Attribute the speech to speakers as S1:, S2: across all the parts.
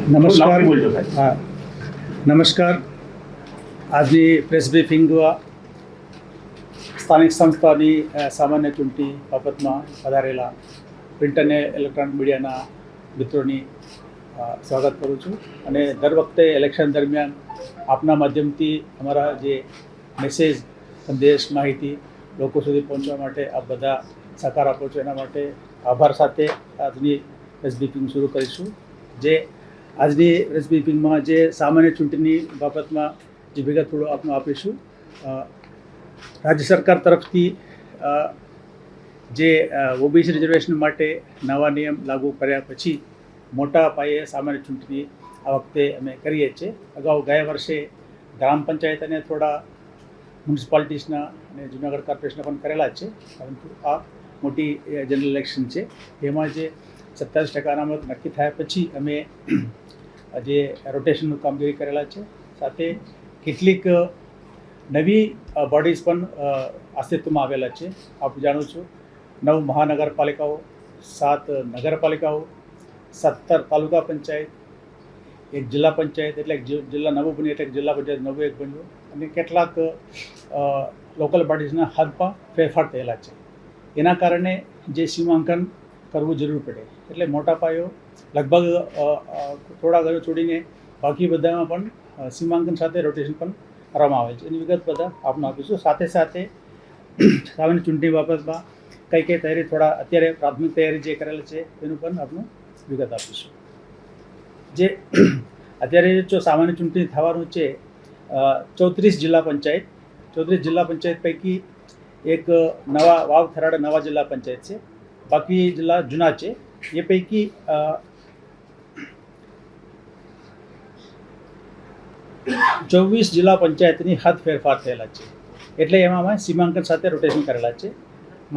S1: નમસ્કાર. હા, નમસ્કાર. આજની પ્રેસ બ્રીફિંગમાં સ્થાનિક સંસ્થાની સામાન્ય ચૂંટણી બાબતમાં પધારેલા પ્રિન્ટ અને ઇલેક્ટ્રોનિક મીડિયાના મિત્રોની સ્વાગત કરું છું. અને દર વખતે ઇલેક્શન દરમિયાન આપના માધ્યમથી અમારા જે મેસેજ, સંદેશ, માહિતી લોકો સુધી પહોંચવા માટે આપ બધા સહકાર આપો છો, એના માટે આભાર સાથે આજની પ્રેસ બ્રીફિંગ શરૂ કરીશું. જે આજની પ્રેસ બ્રીફિંગમાં જે સામાન્ય ચૂંટણી બાબતમાં જે વિગત થોડું આપનું આપીશું. રાજ્ય સરકાર તરફથી જે ઓબીસી રિઝર્વેશન માટે નવા નિયમ લાગુ કર્યા પછી મોટા પાયે સામાન્ય ચૂંટણી આ વખતે અમે કરીએ છીએ. અગાઉ ગયા વર્ષે ગ્રામ પંચાયત અને થોડા મ્યુનિસિપાલિટીઝના અને જૂનાગઢ કોર્પોરેશનના પણ કરેલા છે, પરંતુ આ મોટી જનરલ ઇલેક્શન છે. એમાં જે 27% અનામત નક્કી થયા પછી અમે જે રોટેશનનું કામગીરી કરેલા છે. સાથે કેટલીક નવી બોડીઝ પણ અસ્તિત્વમાં આવેલા છે. આપ જાણો છો, 9 મહાનગરપાલિકાઓ, 7 નગરપાલિકાઓ, 17 તાલુકા પંચાયત, એક જિલ્લા પંચાયત, એટલે એક જિલ્લા નવું બન્યું, એટલે એક જિલ્લા પંચાયત નવું એક બન્યું, અને કેટલાક લોકલ બોડીઝના હદમાં ફેરફાર થયેલા છે. એના કારણે જે સીમાંકન કરવું જરૂર પડે, એટલે મોટા પાયો લગભગ થોડા ઘરો છોડીને બાકી બધામાં પણ સીમાંકન સાથે રોટેશન પણ કરવામાં આવે છે. એની વિગત બધા આપને આપીશું. સાથે સાથે સામાન્ય ચૂંટણી બાબતમાં કઈ કઈ તૈયારી, થોડા અત્યારે પ્રાથમિક તૈયારી જે કરેલી છે એનું પણ આપનું વિગત આપીશું. જે અત્યારે જો સામાન્ય ચૂંટણી થવાનું છે 34 જિલ્લા પંચાયત, 34 જિલ્લા પંચાયત પૈકી એક નવા વાવ થરાદ નવા જિલ્લા પંચાયત છે, બાકી જિલ્લા જૂના છે. એ પૈકી 24 જિલ્લા પંચાયતની હદ ફેરફાર થયેલા છે, એટલે એમાં અમે સીમાંકન સાથે રોટેશન કરેલા છે.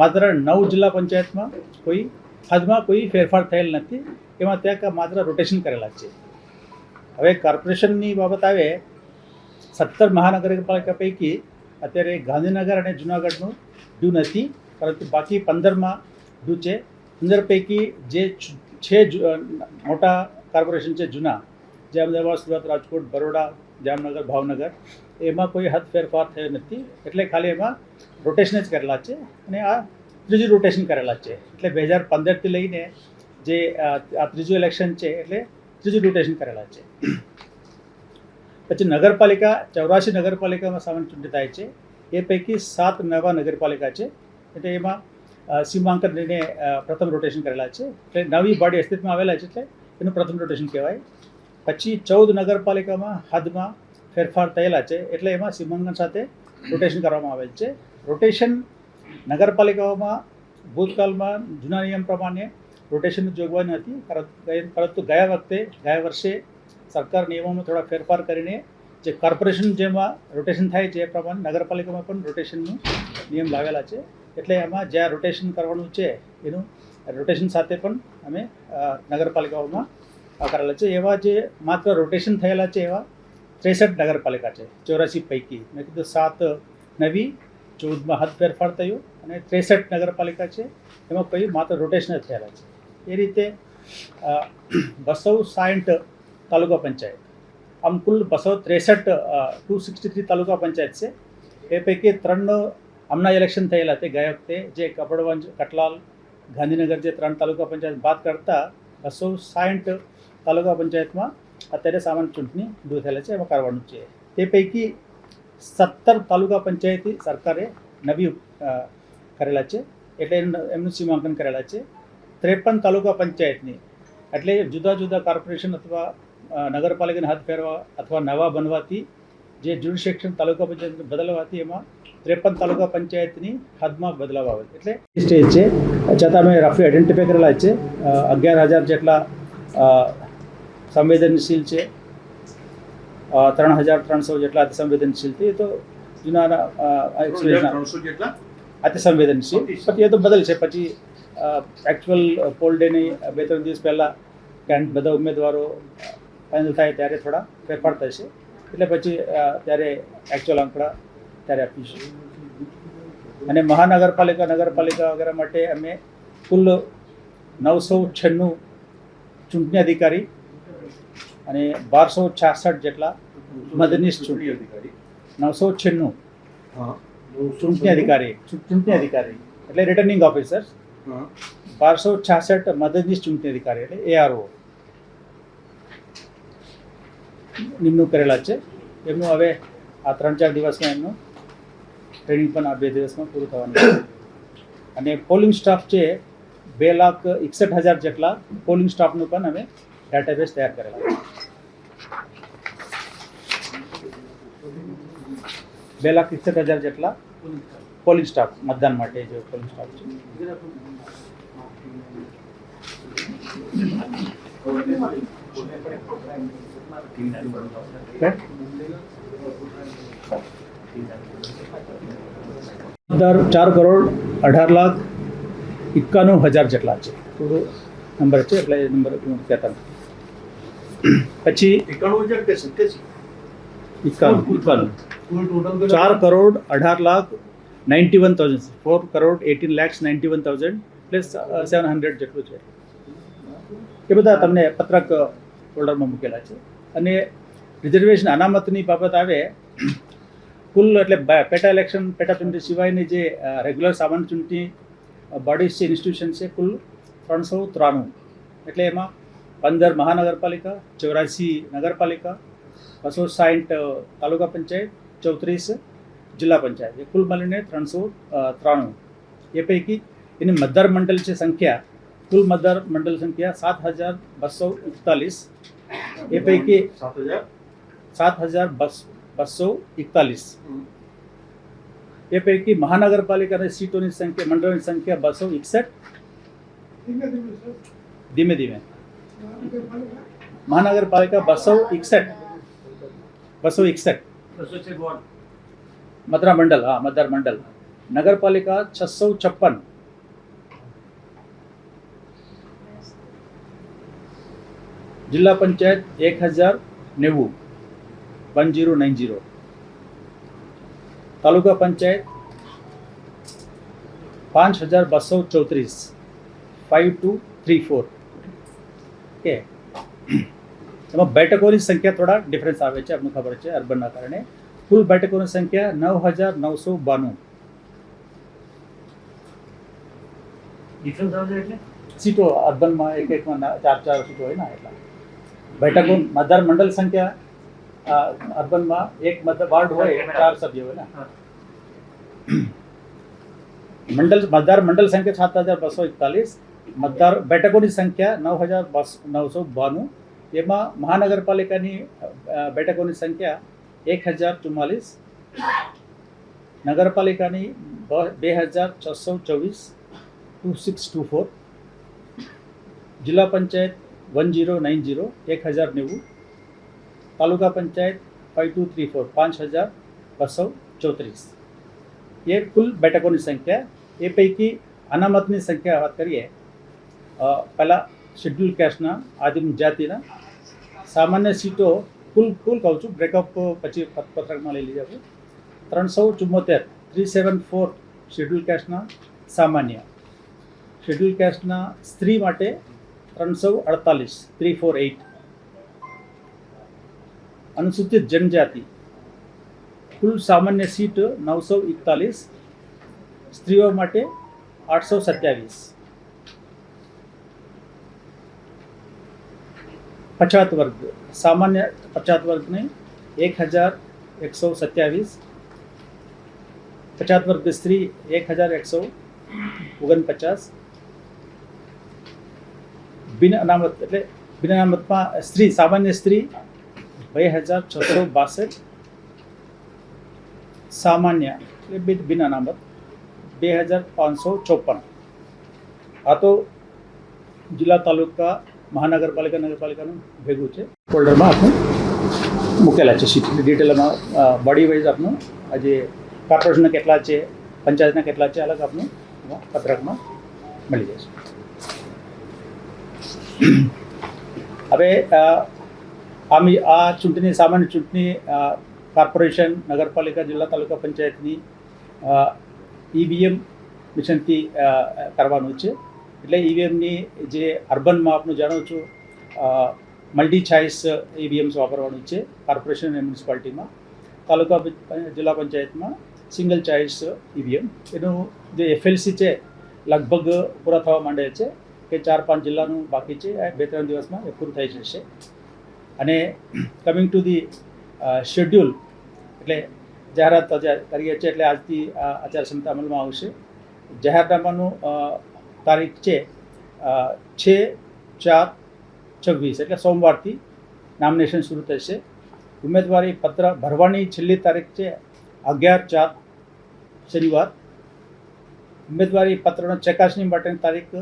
S1: માત્ર 9 જિલ્લા પંચાયતમાં કોઈ હદમાં કોઈ ફેરફાર થયેલ નથી, એમાં ત્યાં માત્ર રોટેશન કરેલા છે. હવે કોર્પોરેશનની બાબત આવે, 17 મહાનગરપાલિકા પૈકી અત્યારે ગાંધીનગર અને જૂનાગઢનું ડ્યુ નથી, પરંતુ બાકી 15માં ડ્યુ છે. 15 પૈકી જે 6 મોટા કોર્પોરેશન છે જૂના, જે અમદાવાદ, સુરત, રાજકોટ, બરોડા, જામનગર, ભાવનગર, એમાં કોઈ હદ ફેરફાર થયો નથી, એટલે ખાલી એમાં રોટેશન જ કરેલા છે. અને આ ત્રીજું રોટેશન કરેલા છે, એટલે 2015થી લઈને જે આ ત્રીજું ઇલેક્શન છે, એટલે ત્રીજું રોટેશન કરેલા છે. પછી નગરપાલિકા 84 નગરપાલિકામાં સામાન્ય ચૂંટણી થાય છે. એ પૈકી 7 નવા નગરપાલિકા છે, એટલે એમાં સીમાંકન લઈને પ્રથમ રોટેશન કરેલા છે. એટલે નવી બોડી અસ્તિત્વમાં આવેલા છે, એટલે એનું પ્રથમ રોટેશન કહેવાય. પછી 14 નગરપાલિકામાં હદમાં ફેરફાર થયેલા છે, એટલે એમાં સીમાંકન સાથે રોટેશન કરવામાં આવેલ છે. રોટેશન નગરપાલિકાઓમાં ભૂતકાળમાં જૂના નિયમ પ્રમાણે રોટેશનની જોગવાઈ નથી, પરંતુ ગયા વર્ષે સરકાર નિયમોમાં થોડા ફેરફાર કરીને જે કોર્પોરેશન જેમાં રોટેશન થાય છે એ પ્રમાણે નગરપાલિકામાં પણ રોટેશનનું નિયમ લાવેલા છે. એટલે એમાં જ્યાં રોટેશન કરવાનું છે એનું રોટેશન સાથે પણ અમે નગરપાલિકાઓમાં કરેલા છે. એવા જે માત્ર રોટેશન થયેલા છે એવા 63 નગરપાલિકા છે 84 પૈકી. મેં કીધું 7 નવી, 14માં હદ ફેરફાર થયું, અને 63 નગરપાલિકા છે એમાં કોઈ માત્ર રોટેશન જ થયેલા છે. એ રીતે 260 તાલુકા પંચાયત, આમ કુલ 263 તાલુકા પંચાયત છે. એ પૈકી 3 હમણાં ઇલેક્શન થયેલા તે ગયા વખતે, જે કપડવંજ, કટલાલ, ગાંધીનગર, જે 3 તાલુકા પંચાયત બાદ કરતાં 260 તાલુકા પંચાયતમાં અત્યારે સામાન્ય ચૂંટણી દૂર થયેલા છે, એમાં કરવાનું છે. તે પૈકી 17 તાલુકા પંચાયતી સરકારે નવી કરેલા છે, એટલે એમનું સીમાંકન કરેલા છે. 53 તાલુકા પંચાયતની, એટલે જુદા જુદા કોર્પોરેશન અથવા નગરપાલિકાની હદ ફેરવા અથવા નવા બનવાથી જે જ્યુરિસડિક્શન તાલુકા પંચાયત બદલવાથી એમાં 53 તાલુકા પંચાયતની હદમાં બદલાવ આવે છે. એટલે સ્ટેજ છે, છતાં અમે રફલી આઈડેન્ટિફાઈ કરેલા છે. 11,000 જેટલા સંવેદનશીલ છે, 3,300 જેટલા અતિ સંવેદનશીલ છે. એ તો જૂના અતિ સંવેદનશીલ, પછી એ તો બદલ છે. પછી એકચ્યુઅલ પોલ ડેની 2-3 દિવસ પહેલાં બધા ઉમેદવારો ફાઇનલ થાય ત્યારે થોડા ફેરફાર થશે, એટલે પછી ત્યારે એકચ્યુઅલ આંકડા ત્યારે આપીશું. અને મહાનગરપાલિકા, નગરપાલિકા વગેરે માટે અમે કુલ 996 ચૂંટણી અધિકારી અને 1266 જેટલા મદદનીશ ચૂંટણી અધિકારી, 996 ચૂંટણી અધિકારી એટલે રિટર્નિંગ ઓફિસર્સ, 1266 મદદનીશ ચૂંટણી અધિકારી એટલે ARO નિમણૂક કરેલા છે. એમનું હવે આ 3-4 દિવસમાં એમનું ટ્રેનિંગ પણ આ 2 દિવસમાં પૂરું થવાનું છે. અને પોલિંગ સ્ટાફ છે 2,61,000 જેટલા પોલિંગ સ્ટાફનું પણ અમે ડેટાબેઝ તૈયાર કરેલા છે. 2,61,000 જેટલા પોલિંગ સ્ટાફ, મતદાન માટે જે પોલિંગ સ્ટાફ છે. મતદાર 4,18,91,000 જેટલા છે. થોડો નંબર છે એટલે એ નંબર કહેતા નથી. પછી 4,18,91,000 4,18,91,000 પ્લસ 700 જેટલું છે. એ બધા તમને પત્રક ફોલ્ડરમાં મૂકેલા છે. અને રિઝર્વેશન અનામતની બાબત આવે કુલ એટલે પેટા ચૂંટણી સિવાયની જે રેગ્યુલર સામાન્ય ચૂંટણી બોડીઝ છે, ઇન્સ્ટિટ્યુશન છે, કુલ 393. એટલે એમાં 15 મહાનગરપાલિકા, 84 નગરપાલિકા, 260 તાલુકા પંચાયત, 34 જિલ્લા પંચાયત, એ કુલ મળીને 393. એ પૈકી એની મતદાર મંડળ છે સંખ્યા, કુલ મતદાર મંડળ સંખ્યા 7,241. એ પૈકી 7,241. એ પૈકી મહાનગરપાલિકાની સીટોની સંખ્યા, મંડળની સંખ્યા 261. ધીમે ધીમે મહાનગરપાલિકા 261 મતદાર મંડળ, હા મતદાર મંડળ. નગરપાલિકા 656. જિલ્લા પંચાયત 1,090. તાલુકા પંચાયત 5,234. 5234. ઓકે. એમાં બેઠકોની સંખ્યા થોડા ડિફરન્સ આવે છે, આપણને ખબર છે અર્બનના કારણે. કુલ બેઠકોની સંખ્યા 9,992. ડિફરન્સ આવે એટલે સીટો અર્બનમાં એકમાં 4 સીટો હોય ને એટલા. બેઠકો મતદાર મંડળ સંખ્યા અર્બનમાં એક વાર્ડ હોય 4 સભ્ય હોય ને. મતદાર મંડળ સંખ્યા 7,241. મતદાર બેઠકોની સંખ્યા 9,992. એમાં મહાનગરપાલિકાની બેઠકોની સંખ્યા 1,044. નગરપાલિકાની 2,624. 2624. જિલ્લા પંચાયત 1,090. 1,090. તાલુકા પંચાયત 5234. 5,234. એ કુલ બેઠકોની સંખ્યા. એ પૈકી અનામતની સંખ્યા વાત કરીએ, પહેલાં શેડ્યુલ કાસ્ટના, આદિમ જાતિના સામાન્ય સીટો કુલ કહું છું, બ્રેકઅપ પછી પત્રકમાં લઈ લીધા છે. 374 શેડ્યુલ કાસ્ટના સામાન્ય. શેડ્યુલ કાસ્ટના સ્ત્રી માટે 348. અનુસૂચિત જનજાતિ કુલ સામાન્ય સીટ 941. સ્ત્રીઓ માટે 827. પછાત વર્ગ સામાન્ય પછાત વર્ગને 1,127. પછાત વર્ગ સ્ત્રી 1,149. બિન અનામત એટલે બિન અનામતમાં સ્ત્રી, સામાન્ય સ્ત્રી 2,662. સામાન્ય એટલે બિન અનામત 2,554. આ તો જિલ્લા, તાલુકા, મહાનગરપાલિકા, નગરપાલિકાનું ભેગું છે. ફોલ્ડરમાં આપણું મૂકેલા છે સીટ ડિટેલમાં બોડી વાઇઝ આપનું આજે કોર્પોરેશનના કેટલા છે, પંચાયતના કેટલા છે, અલગ આપનું પત્રકમાં મળી જશે. હવે આ ચૂંટણી, સામાન્ય ચૂંટણી કોર્પોરેશન, નગરપાલિકા, જિલ્લા, તાલુકા પંચાયતની EVM મિશનથી કરવાનું છે. એટલે EVMની જે અર્બનમાં આપનું જાણો છો મલ્ટી ચોઇસ ઈવીએમ્સ વાપરવાનું છે કોર્પોરેશન અને મ્યુનિસિપાલિટીમાં. તાલુકા જિલ્લા પંચાયતમાં સિંગલ ચોઇસ ઈવીએમ. એનું જે એફએલસી છે લગભગ પૂરા થવા માંડે છે કે 4-5 જિલ્લાનું બાકી છે. 2-3 દિવસમાં એ પૂરું થઈ જશે. અને કમિંગ ટુ ધી શેડ્યુલ, એટલે જાહેરાત કરીએ છીએ એટલે આજથી આચારસંહિતા અમલમાં આવશે. જાહેરનામાનું તારીખ છે 6/4/26 એટલે સોમવારથી નોમિનેશન શરૂ થશે. ઉમેદવારી પત્ર ભરવાની છેલ્લી તારીખ છે 11/4 શનિવાર. ઉમેદવારી પત્રનો ચકાસણી માટેની તારીખ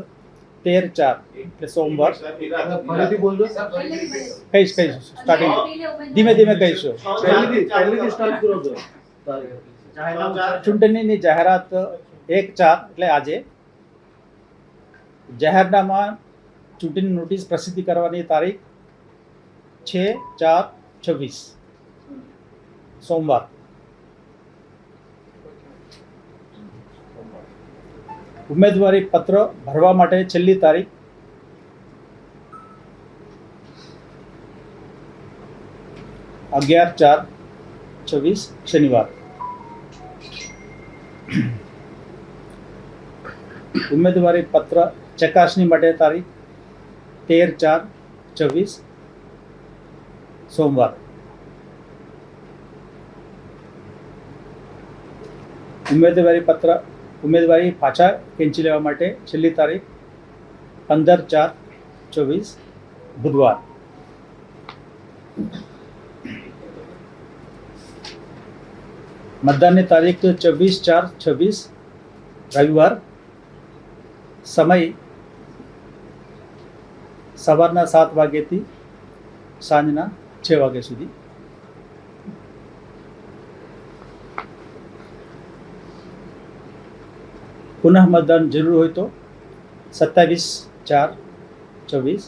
S1: 13/4 એટલે સોમવાર. કહીશ સ્ટાર્ટિંગ ધીમે ધીમે કહીશું. ચૂંટણીની જાહેરાત 1/4 એટલે આજે. જાહેરનામા ચૂંટણી નોટિસ પ્રસિદ્ધ કરવાની તારીખ 6/4/26 સોમવાર. ઉમેદવારી પત્ર ભરવા માટે છેલ્લી તારીખ 11/4/26 શનિવાર. ઉમેદવારી પત્ર ચકાસણી માટે તારીખ 13/4/26 સોમવાર. ઉમેદવારી પાછા ખેંચી લેવા માટે છેલ્લી તારીખ 15/4/24 બુધવાર. મતદાનની તારીખ 24/4/26 રવિવાર. સમય સવારના 7 વાગ્યાથી સાંજના 6 વાગ્યા સુધી. પુનઃ મતદાન જરૂર હોય તો 27/4/24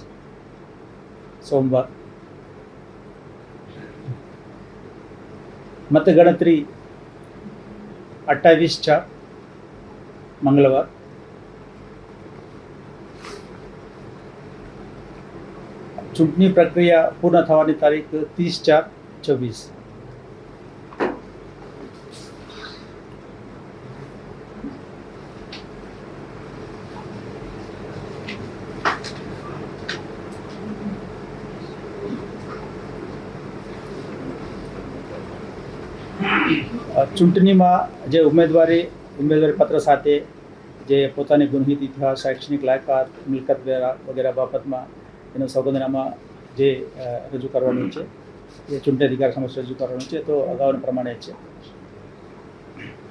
S1: સોમવાર. મતગણતરી 28/4 મંગળવાર. ચૂંટણી પ્રક્રિયા પૂર્ણ થવાની તારીખ 30/4/26. ચૂંટણીમાં જે ઉમેદવારી પત્ર સાથે જે પોતાની ગુણહિત ઇતિહાસ, શૈક્ષણિક લાયકાત, મિલકત વગેરે બાબતમાં એનું સોગંદનામા જે રજૂ કરવાનું છે એ ચૂંટણી અધિકારી સમક્ષ રજૂ કરવાનું છે. તો અગાઉના પ્રમાણે છે.